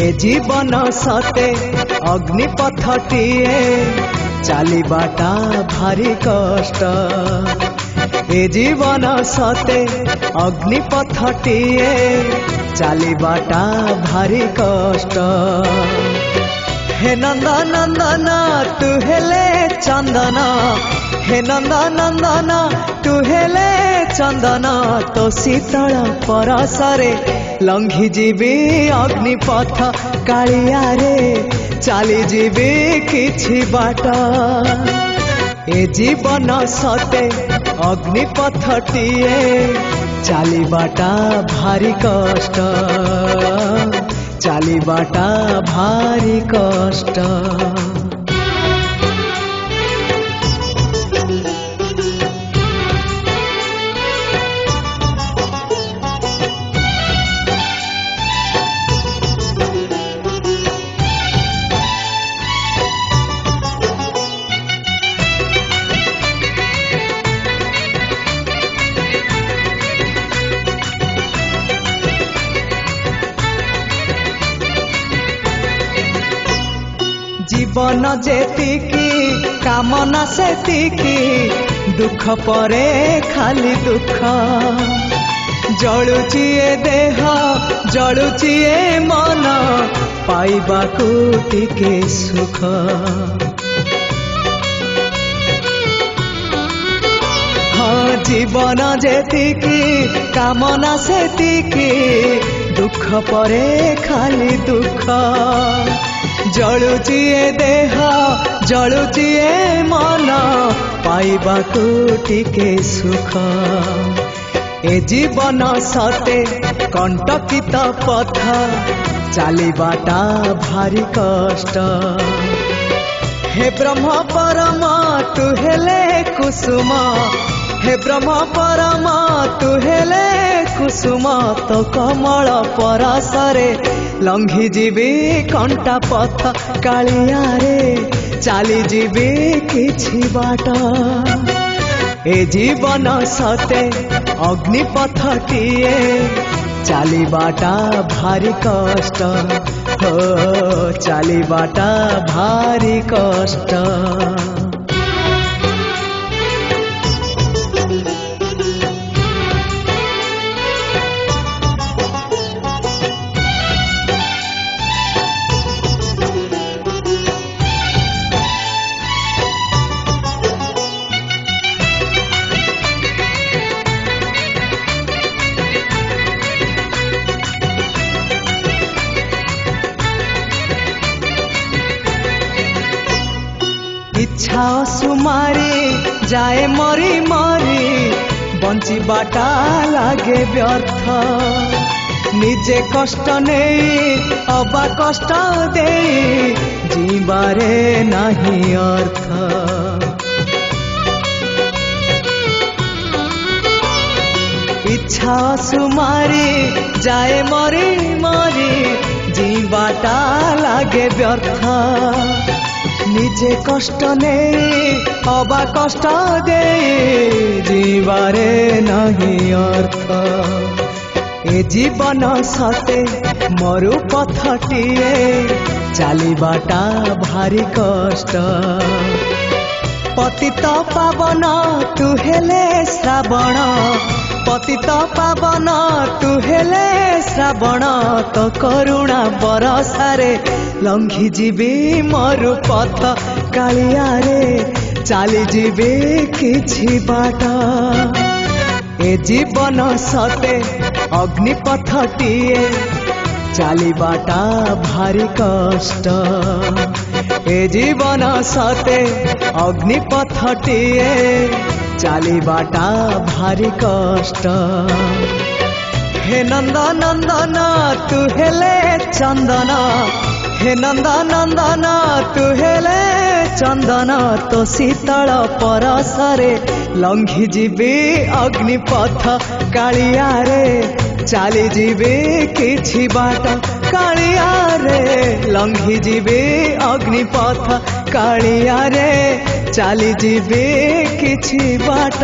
ए जीवन सते अग्निपथटीए चलिबाटा भारी कष्ट। ए जीवन सते अग्निपथटीए चलिबाटा भारी कष्ट। हे नंदनंदन तू हेले चंदन, हे नंदनंदन तू हेले चंदन, तो शीतल परसरे लंघी जीवी अग्निपथ कालिया रे चली जीवी किछि बाट। ए जीवन सते अग्निपथटीए चलिबाटा भारी कष्ट, चलिबाटा भारी कष्ट। जीवन जेतिकी कामना सेतिकी, दुख परे खाली दुख। जलुची ए देह जलुची ए मन, पाइबाकू टिके सुख। हाँ जीवन जेतिकी कामना सेतिकी, दुख परे खाली दुख। जलुची ए देह जलुची ए मन, पाइबाकू टिके सुख। ए जीवन सते कंटकित पथ चलिबाटा भारी कष्ट। हे ब्रह्म परम तू हेले कुसुम, हे ब्रह्म परम तू हेले कुसुम, तो कमल परसरे लंघी जीवी कंटा पथ कालिया रे चली जीवी किछि बाट। ए जीवन सते अग्निपथटीए चलिबाटा भारी कष्ट, हो चलिबाटा भारी कष्ट। इच्छा सुमारी जाए मरी मरी, बंचिबाटा लागे व्यर्थ। निजे कष्ट नहीं अबा कष्ट दे, जीवारे नहीं अर्थ। इच्छा सुमारी जाए मरी मरी, जीवाटा लागे व्यर्थ। निजे कष्ट नहीं अबा कष्ट दे, जीवारे नहीं अर्थ। ए जीवन सते मरु पथटीए चलिबाटा भारी कष्ट। पतित पावन तू हेले श्रावण, पतित पावन तू हेले श्रावण, तो करुणा बरसारे लंघी जीवी मरु पथ कालिया रे चली जीवी किछि बाट। ए जीवन सते अग्निपथटीए चलिबाटा भारी कष्ट। ए जीवन सते अग्निपथटीए चलिबाटा भारी कष्ट। हे नंदनंदन तू हेले चंदन, हे नंदनंदन तू हेले चंदन, तो शीतल परसरे लंघी जीवी अग्निपथ कालिया रे चली जीवी किछि बाट। कालिया रे लंघी जीवी अग्निपथ कालिया रे चली जीवी किछि बाट।